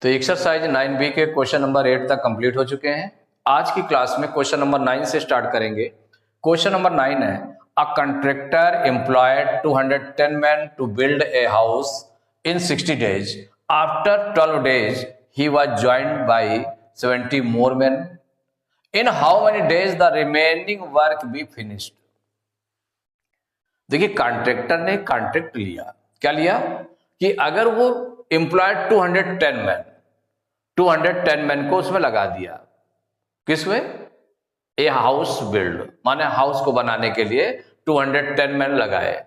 तो exercise 9B के question number 8 तक कंप्लीट हो चुके हैं। आज की क्लास में क्वेश्चन नंबर 9 से स्टार्ट करेंगे। क्वेश्चन नंबर 9 है, a contractor employed 210 men to build a house in 60 days. After 12 days, he was joined by 70 more men. In how many days the remaining work be finished? देखिए, contractor ने contract लिया, क्या लिया कि अगर वो employed 210 man को उसमें लगा दिया, किसमें? ए हाउस बिल्ड, माने हाउस को बनाने के लिए 210 मैन लगाए।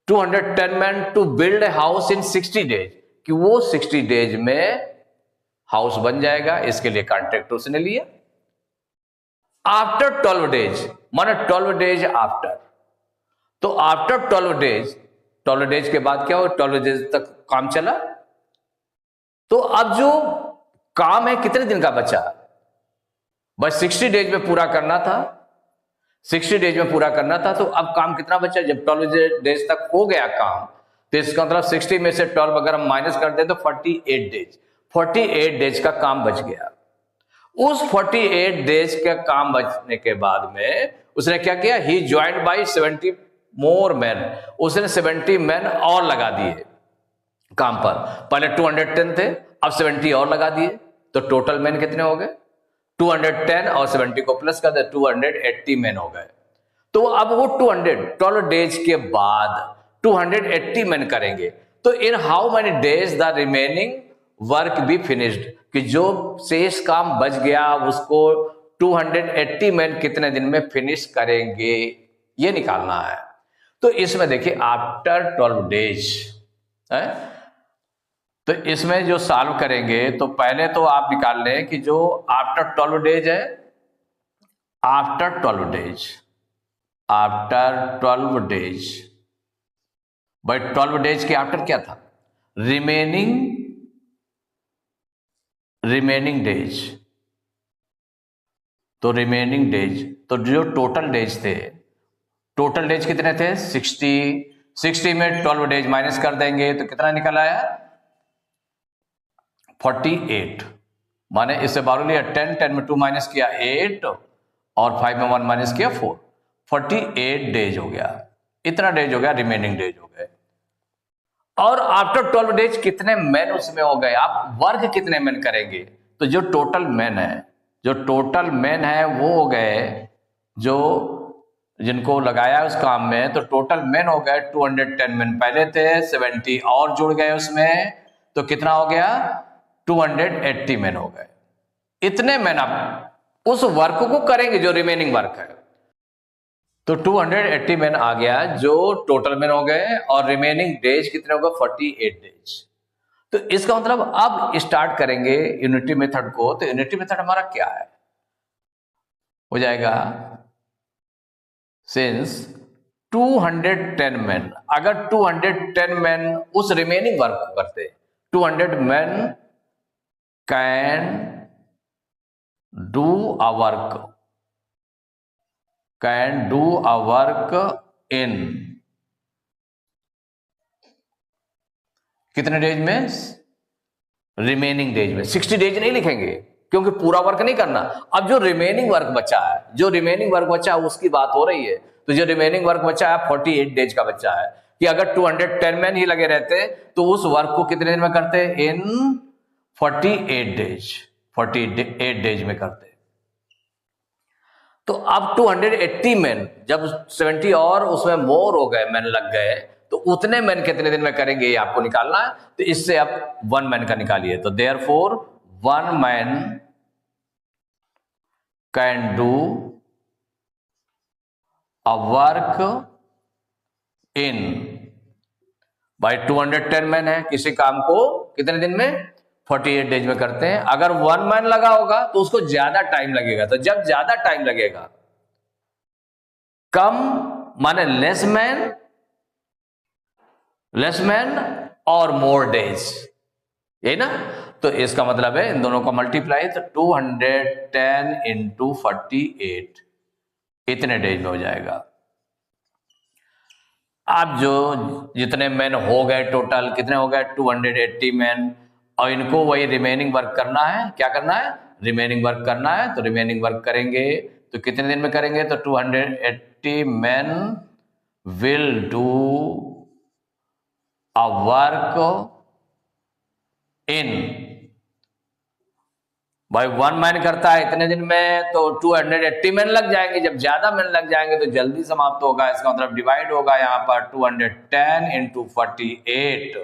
210 man to build a house in 60 days, कि वो 60 days में हाउस बन जाएगा, इसके लिए कॉन्ट्रैक्ट उसने लिया। आफ्टर 12 days, माने 12 days आफ्टर, तो आफ्टर 12 days के बाद क्या हो, 12 days तक काम चला। तो अब जो काम है कितने दिन का बचा? बस 60 days में पूरा करना था, 60 days में पूरा करना था। तो अब काम कितना बचा? जब 12 days तक हो गया काम, तो इसका मतलब 60 में से 12 अगर हम माइनस कर दें तो 48 days का काम बच गया। उस 48 days का काम बचने के बाद में उसने क्या किया? He joined bye 70 more man, उसने 70 मैन और लगा दिए काम पर। पहले 210 थे, अब 70 और लगा दिए, तो टोटल मैन कितने हो गए? 210 और 70 को प्लस कर दे, 280 मैन हो गए। तो अब वो 12 days के बाद 280 मैन करेंगे। तो in how many days the remaining work be finished, कि जो शेष काम बच गया उसको 280 मैन कितने दिन में फिनिश करेंगे, ये निकालना है। तो इसमें देखिए आफ्टर 12 days है, तो इसमें जो सॉल्व करेंगे तो पहले तो आप निकाल लें कि जो आफ्टर 12 days है, आफ्टर 12 days भाई 12 days के आफ्टर क्या था? Remaining days. तो रिमेनिंग डेज, तो जो टोटल डेज थे, टोटल डेज कितने थे? 60 में 12 days माइनस कर देंगे तो कितना निकल आया? 48। माने इससे 12 लिया 10 में 2 माइनस किया 8 और 5 में 1 माइनस किया 4, 48 डेज हो गया। इतना डेज हो गया, रिमेनिंग डेज हो गए। और आफ्टर 12 days कितने मैन उसमें हो गए? आप वर्क कितने मैन करेंगे? तो जो टोटल मैन है वो हो गए, जो जिनको लगाया उस काम में, तो टोटल मैन हो गए 210 मैन पहले थे, 70 और जुड़ गए उसमें, तो कितना हो गया? 280 मैन हो गए। इतने मैन आप उस वर्क को करेंगे जो रिमेनिंग वर्क है। तो 280 मैन आ गया जो टोटल मैन हो गए, और रिमेनिंग डेज कितने हो गए? 48 डेज। तो इसका मतलब अब स्टार्ट करेंगे यूनिटी मेथड को। तो यूनिटी मेथड हमारा क्या है? हो जाएगा सिंस 210 मैन, अगर 210 मैन उस रिमेनिंग वर्क को करते, 200 man can do a work in कितने डेज में? रिमेनिंग डेज में। 60 डेज नहीं लिखेंगे क्योंकि पूरा वर्क नहीं करना। अब जो रिमेनिंग वर्क बचा है उसकी बात हो रही है। तो जो रिमेनिंग वर्क बचा है 48 डेज का बचा है, कि अगर 210 मैन ही लगे रहते तो उस वर्क को कितने दिन में करते? इन 48 डेज में करते। तो अब 280 मैन, जब 70 और उसमें मोर हो गए, मैन लग गए, तो उतने मैन कितने दिन में करेंगे ये आपको निकालना है। तो इससे आप 1 मैन का निकालिए। तो therefore 1 man can do a work in, भाई 210 मैन है, किसी काम को कितने दिन में? 48 डेज में करते हैं। अगर 1 मैन लगा होगा तो उसको ज्यादा टाइम लगेगा। तो जब ज्यादा टाइम लगेगा, कम माने लेस मैन और मोर डेज, यही ना? तो इसका मतलब है इन दोनों का मल्टीप्लाई, तो 210 इंटू 48 इतने डेज में हो जाएगा। अब जो जितने मैन हो गए, टोटल कितने हो गए? 280 मैन, और इनको वही रिमेनिंग वर्क करना है। क्या करना है? रिमेनिंग वर्क करना है। तो रिमेनिंग वर्क करेंगे तो कितने दिन में करेंगे? तो 280 men will do a work in, भाई 1 मैन करता है इतने दिन में, तो 280 मैन लग जाएंगे। जब ज्यादा मैन लग जाएंगे तो जल्दी समाप्त होगा, इसका मतलब डिवाइड होगा यहाँ पर 210 इंटू 48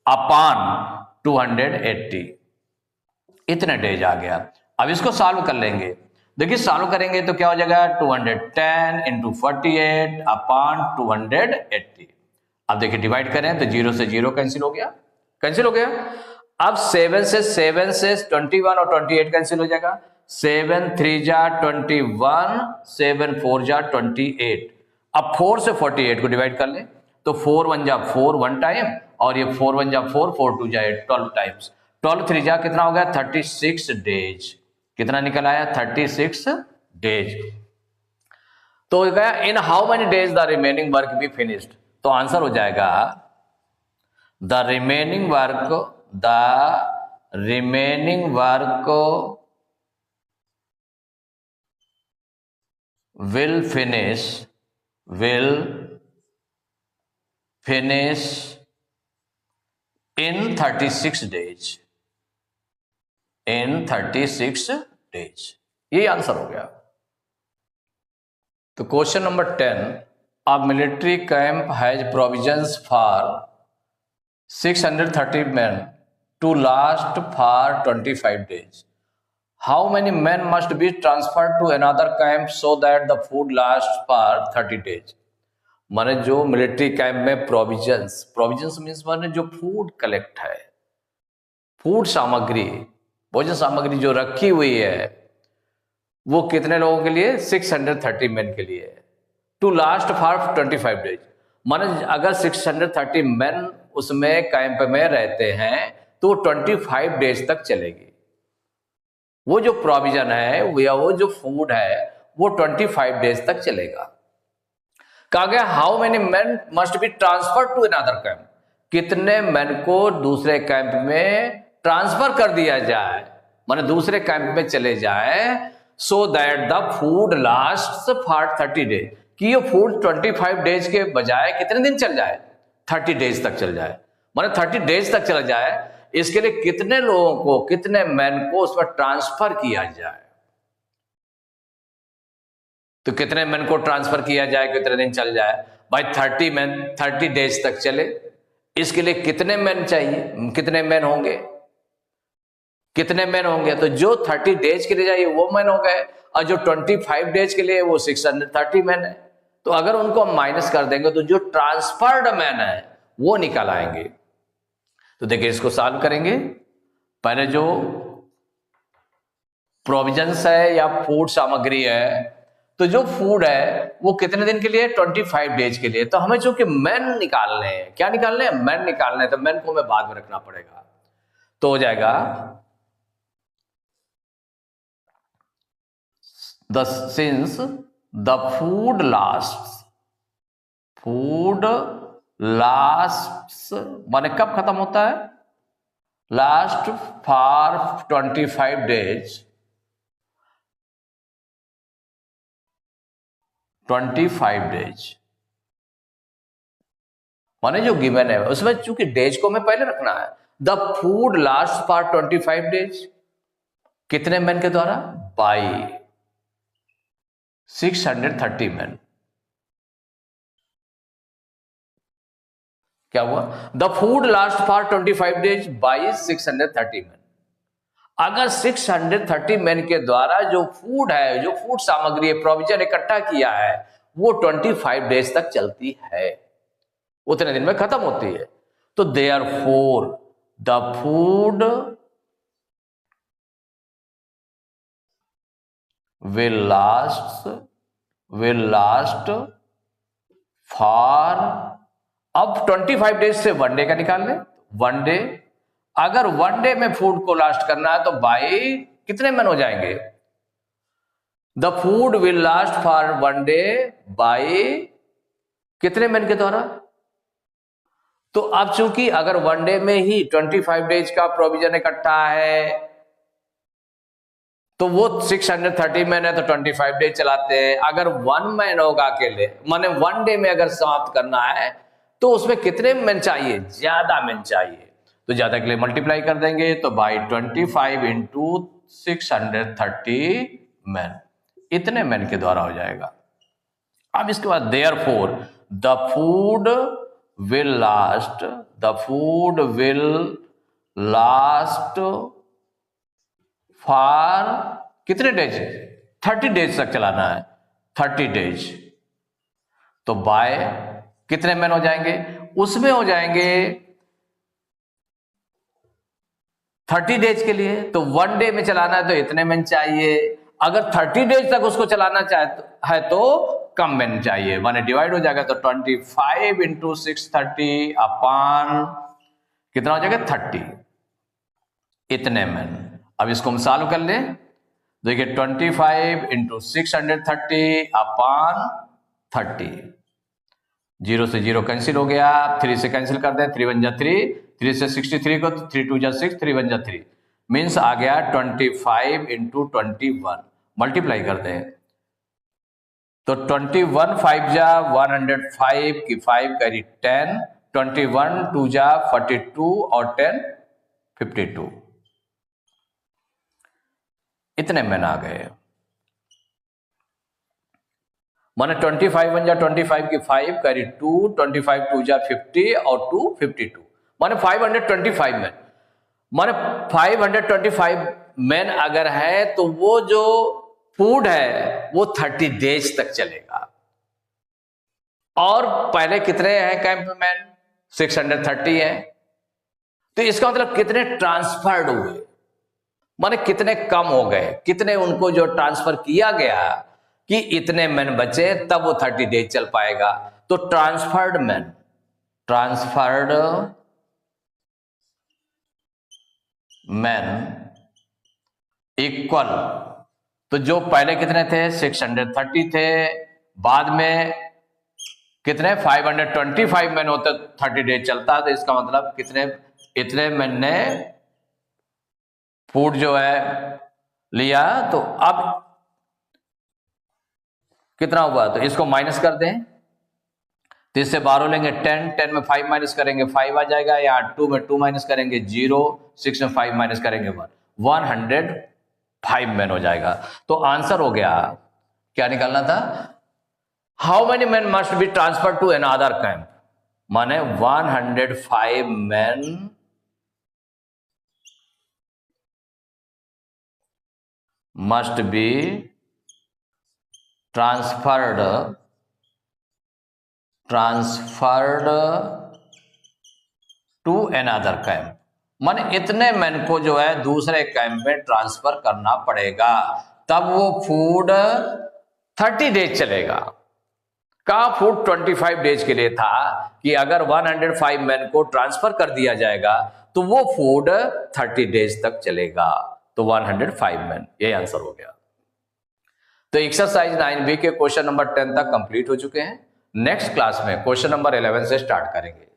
अपॉन 280, इतने डेज आ गया। अब इसको सॉल्व कर लेंगे। देखिए सॉल्व करेंगे तो क्या हो जाएगा? 210 इंटू 48 अपॉन 280। अब देखिए डिवाइड करें तो 0 से 0 कैंसिल हो गया, कैंसिल हो गया। अब 7 से 21 और 28 कैंसिल हो जाएगा। 7 3 जा 21, 7 4 जा 28। अब 4 से 48 को डिवाइड कर ले तो 4 1 जा 4 1 टाइम, और ये 4 1 जा 4, 4 2 जा 12 टाइम्स। 12 3 जा कितना हो गया? 36 डेज। कितना निकल आया? 36 डेज। तो गया in how many days the remaining work be finished. तो आंसर हो जाएगा the remaining work will finish in 36 days, in 36 days। ये आंसर हो गया। तो question number 10, a military camp has provisions for 630 men to last for 25 days. How many men must be transferred to another camp so that the food lasts for 30 days? माने जो military camp में provisions means माने जो food collect है, food सामग्री, भोजन सामग्री जो रखी हुई है, वो कितने लोगों के लिए? 630 मेन के लिए, टू लास्ट फॉर 25 डेज। माने अगर 630 मेन उसमें कैंप में रहते हैं तो 25 डेज तक चलेगी। वो जो प्रोविजन है या वो जो फूड है वो 25 डेज तक चलेगा। कहा गया how many men must be transfer to another camp, कितने मेन को दूसरे कैंप में ट्रांसफर कर दिया जाए, माने दूसरे कैंप में चले जाए, so that the food last for 30 days, कि ये फूड 25 डेज के बजाय कितने दिन चल जाए? 30 डेज तक चल जाए, माने 30 डेज तक चला जाए। इसके लिए कितने लोगों को, कितने मैन को उस पर ट्रांसफर किया जाए? तो कितने मैन को ट्रांसफर किया जाए, कितने दिन चल जाए? भाई 30 मैन 30 डेज तक चले। इसके लिए कितने मैन चाहिए, कितने मैन होंगे, कितने मैन होंगे? तो जो 30 डेज के लिए चाहिए वो मैन हो गए, और जो 25 डेज के लिए वो 630 मैन है। तो अगर उनको हम माइनस कर देंगे तो जो ट्रांसफर्ड मैन है वो निकल आएंगे। तो देखिए इसको सॉल्व करेंगे। पहले जो प्रोविजंस है या फूड सामग्री है, तो जो फूड है वो कितने दिन के लिए? 25 डेज के लिए। तो हमें चूंकि मैन निकालने हैं, क्या निकालने हैं? मैन निकालने हैं, तो मैन को हमें बाद में रखना पड़ेगा। तो हो जाएगा सिंस द फूड लास्ट्स माने कब खत्म होता है? लास्ट फॉर 25 डेज, 25 डेज माने जो गिवन है उसमें चूंकि डेज को हमें पहले रखना है। The food last for 25 days, कितने मैन के द्वारा? By 630 man. क्या हुआ? The food last for 25 days by 630 man. अगर 630 मैन के द्वारा जो फूड है, जो फूड सामग्री है, प्रोविजन इकट्ठा किया है, वो 25 डेज तक चलती है, उतने दिन में खत्म होती है। तो therefore the food will last for, अब 25 डेज से 1 डे का निकाल ले। 1 डे, अगर 1 डे में फूड को लास्ट करना है तो बाई कितने मैन हो जाएंगे? The food will last for 1 day by कितने मैन के द्वारा? तो अब चूंकि अगर वन डे में ही 25 डेज का प्रोविजन इकट्ठा है तो वो 630 मैन है तो 25 डेज चलाते हैं। अगर 1 मैन होगा अकेले, माने वन डे में अगर समाप्त करना है तो उसमें कितने मैन चाहिए? ज्यादा मैन चाहिए। तो ज्यादा के लिए मल्टीप्लाई कर देंगे, तो बाई 25 इंटू 630 मैन, इतने मैन के द्वारा हो जाएगा। अब इसके बाद therefore the food will last for कितने डेज? 30 डेज तक चलाना है, 30 डेज। तो बाय कितने मैन हो जाएंगे? उसमें हो जाएंगे 30 डेज के लिए, तो वन डे में चलाना है तो इतने मैन चाहिए। अगर 30 डेज तक उसको चलाना है तो कम मैन चाहिए, माने डिवाइड हो जाएगा। तो 25 इंटू 630 अपान कितना हो जाएगा? 30, इतने मैन। अब इसको हम सॉल्व कर ले, देखिए 25 इंटू 630 अपान 30, 0 से 0 कैंसिल हो गया, 3 से कैंसिल कर दें, 3 1 जा 3, 3 से 63 को, तो 3 2 जा 6, 3 1 जा 3, मीन्स आ गया 25 इंटू 21, मल्टीप्लाई कर दें तो 21 5 जा 105 की 5 करी 10, 21 2 जा 42 और 10 52, इतने मैन आ गए। माने 25 1 जा 25 की 5 करी 2, 25 2 जा 50 और 2 52, माने 525 मैन। माने 525 मैन अगर है तो वो जो फूड है वो 30 डेज तक चलेगा। और पहले कितने हैं कैंप मैन? 630 है। तो इसका मतलब कितने ट्रांसफर्ड हुए, माने कितने कम हो गए, कितने उनको जो ट्रांसफर किया गया कि इतने मैन बचे, तब वो 30 डेज चल पाएगा। तो ट्रांसफर्ड मैन इक्वल, तो जो पहले कितने थे? 630 थे, बाद में कितने? 525 मैन होते 30 डेज चलता, तो इसका मतलब कितने? इतने मैन ने फूड जो है लिया। तो अब कितना हुआ? तो इसको माइनस कर दें, तो इससे 12 लेंगे 10, 10 में 5 माइनस करेंगे 5 आ जाएगा, या 2 में 2 माइनस करेंगे 0, 6 में 5 माइनस करेंगे 1, 105 मैन हो जाएगा। तो आंसर हो गया, क्या निकालना था? How many man must be transfer to another camp, माने 105 man must be transferred to another camp, माने इतने मैन को जो है दूसरे कैंप में ट्रांसफर करना पड़ेगा, तब वो फूड 30 डेज चलेगा। का फूड 25 डेज के लिए था कि अगर 105 मैन को ट्रांसफर कर दिया जाएगा तो वो फूड 30 डेज तक चलेगा, तो 105 मैन, ये आंसर हो गया। तो एक्सरसाइज 9B के क्वेश्चन नंबर 10 तक कंप्लीट हो चुके हैं। नेक्स्ट क्लास में क्वेश्चन नंबर 11 से स्टार्ट करेंगे।